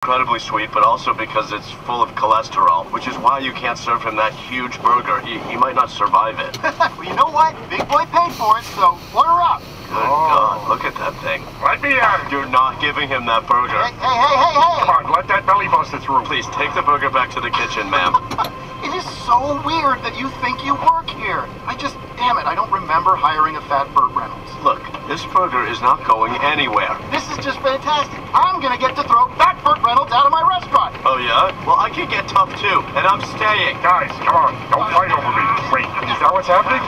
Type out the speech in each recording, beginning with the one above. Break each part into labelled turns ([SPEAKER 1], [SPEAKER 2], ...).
[SPEAKER 1] incredibly sweet, but also because it's full of cholesterol, which is why you can't serve him that huge burger. He might not survive it.
[SPEAKER 2] Well, you know what? Big boy paid for it, so order up.
[SPEAKER 1] Good God, look at that thing.
[SPEAKER 3] Let me out.
[SPEAKER 1] You're not giving him that burger.
[SPEAKER 2] Hey.
[SPEAKER 3] Come on, let that belly buster through.
[SPEAKER 1] Please, take the burger back to the kitchen, ma'am.
[SPEAKER 2] It is so weird that you think you work here. Damn it, I don't remember hiring a fat Burt Reynolds.
[SPEAKER 1] Look, this burger is not going anywhere.
[SPEAKER 2] This is just fantastic. I'm gonna get to throw fat Burt Reynolds out of my restaurant.
[SPEAKER 1] Oh, yeah? Well, I can get tough, too, and I'm staying.
[SPEAKER 3] Guys, come on, don't fight over me. Wait, is that what's happening?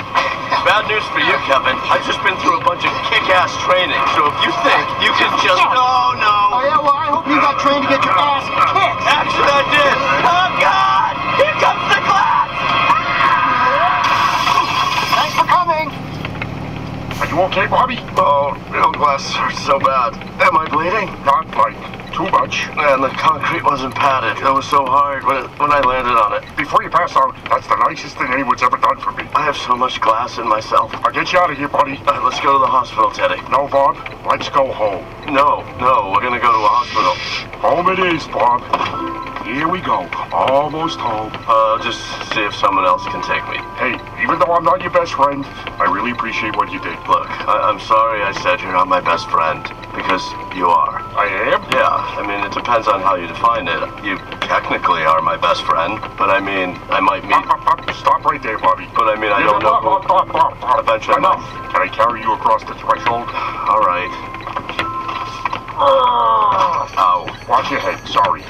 [SPEAKER 1] Bad news for you, Kevin. I've just been through a bunch of kick-ass training, so if you think you can just... Oh, no.
[SPEAKER 2] Oh, yeah, well, I hope you got trained to get your ass kicked.
[SPEAKER 1] Actually, I did. Oh, God! Here comes the glass!
[SPEAKER 2] Thanks for coming.
[SPEAKER 3] Are you okay, Bobby?
[SPEAKER 1] Oh, real glass hurts so bad. Am I bleeding?
[SPEAKER 3] Not like too much.
[SPEAKER 1] And the concrete wasn't padded. It was so hard when I landed on it.
[SPEAKER 3] Before you pass out, that's the nicest thing anyone's ever done for me.
[SPEAKER 1] I have so much glass in myself.
[SPEAKER 3] I'll get you out of here, buddy.
[SPEAKER 1] Let's go to the hospital, Teddy.
[SPEAKER 3] No, Bob. Let's go home.
[SPEAKER 1] No, we're gonna go to a hospital.
[SPEAKER 3] Home it is, Bob. Here we go. Almost home.
[SPEAKER 1] Just see if someone else can take me.
[SPEAKER 3] Hey, even though I'm not your best friend, I really appreciate what you did.
[SPEAKER 1] Look, I'm sorry I said you're not my best friend, because you are.
[SPEAKER 3] I am?
[SPEAKER 1] Yeah, I mean, it depends on how you define it. You technically are my best friend, but I mean, I might meet...
[SPEAKER 3] Stop right there, Bobby.
[SPEAKER 1] But I mean, I don't know who... Eventually,
[SPEAKER 3] enough. Can I carry you across the threshold?
[SPEAKER 1] All right. Ow.
[SPEAKER 3] Watch your head, sorry.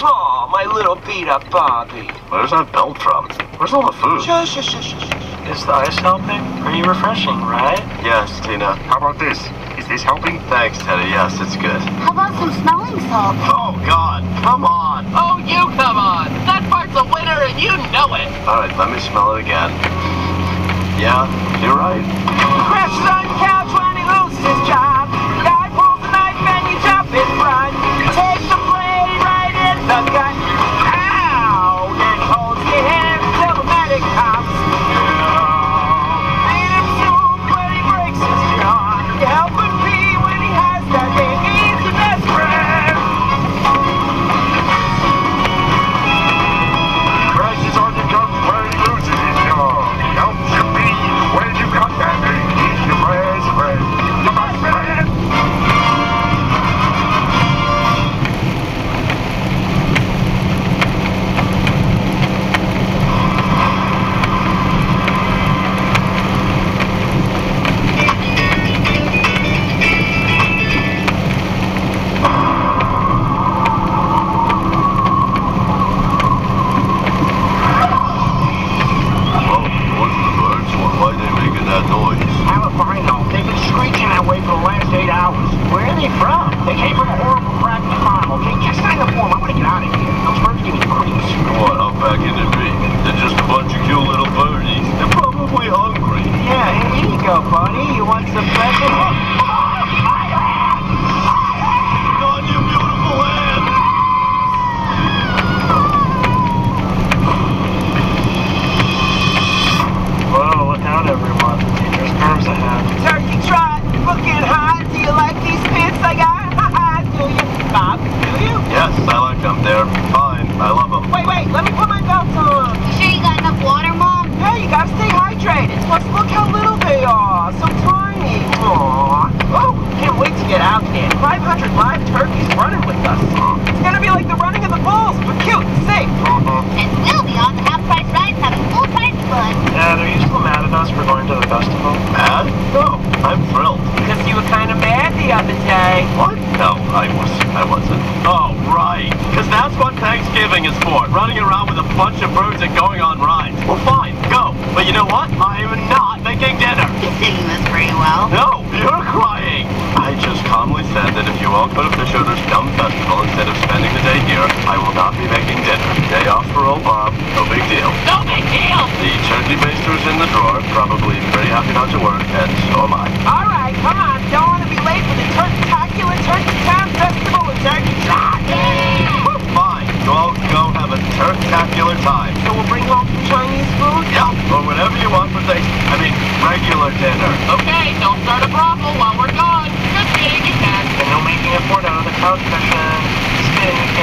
[SPEAKER 4] Oh, my little beat-up Bobby.
[SPEAKER 1] Where's that belt from? Where's all the food?
[SPEAKER 4] Shush. Is the ice helping? Pretty refreshing, right?
[SPEAKER 1] Yes, Tina.
[SPEAKER 3] How about this? Is this helping?
[SPEAKER 1] Thanks, Teddy. Yes, it's good.
[SPEAKER 5] How about some smelling salts?
[SPEAKER 1] Oh, God. Come on.
[SPEAKER 6] Oh, you come on. That part's a winner and you know it.
[SPEAKER 1] All right, let me smell it again. Yeah, you're right.
[SPEAKER 4] Crashes on the couch when he loses his job. Guy pulls a knife and you jump in front. Take the blade right in the gut. Ow! Then holds your hand till the medic comes. Beat him soon when he breaks his jaw. You help him pee when he has that thing. He's your best friend.
[SPEAKER 3] Crashes on your guns when he loses his job. Helps you be when you got that thing. He's your best friend. Your best friend.
[SPEAKER 1] Why are they making that noise?
[SPEAKER 4] How if I know? They've been screeching that way for the last 8 hours. Where are they from? They came from a horrible practice farm, okay? Just sign the form. I'm gonna get out of here. Those birds give me creeps.
[SPEAKER 1] What, how bad can it be? They're just a bunch of cute little birdies. They're probably hungry.
[SPEAKER 4] Yeah, here you go, buddy. You want some special?
[SPEAKER 1] On your beautiful hand.
[SPEAKER 4] Whoa, look out, everyone. Dangerous curves ahead. Turkey trot, looking hot. Do you like these pants I got? Do you? Bob, do you?
[SPEAKER 1] Yes, I like them. They're fine. I love them.
[SPEAKER 4] Wait, let me put my belt on.
[SPEAKER 5] You sure you got enough water, Mom?
[SPEAKER 4] Hey, you gotta stay hydrated. Plus, look how little they are. So tiny. Aww. Oh, can't wait to get out there. 500 live turkeys running with us. It's gonna be like the running of the bulls, but cute and safe.
[SPEAKER 5] And we'll be on the half-price rides having full-price fun.
[SPEAKER 4] Yeah, they're usually mad at us for going to the festival.
[SPEAKER 1] Mad? No, I'm thrilled.
[SPEAKER 4] Because you were kind of mad the other day.
[SPEAKER 1] What? No, I wasn't. Oh, right. Because that's what Thanksgiving is for. Running around with a bunch of birds and going on rides. Well, fine, go. But you know what? I'm not making dinner.
[SPEAKER 5] You're singing this pretty well.
[SPEAKER 1] No, you're crying. I just calmly said that if you all go to Fisher's Gum Festival instead of spending the day here, I will not be making dinner. Day off for old Bob. No big deal.
[SPEAKER 6] No big deal.
[SPEAKER 1] The turkey baster's in the drawer. Probably pretty happy not to work, and so am I.
[SPEAKER 4] All right, come on. Don't want to be late for the Turkey-tacular Turkey Town Festival and Turkey Trot.
[SPEAKER 1] Woo, fine. You all go have a turktacular time.
[SPEAKER 4] So we'll bring home some Chinese food?
[SPEAKER 1] Yeah, or whatever you want for regular dinner.
[SPEAKER 6] Okay, don't start a brothel while we're gone. Just kidding, you can.
[SPEAKER 4] And no making a fort out of the couch cushion. it.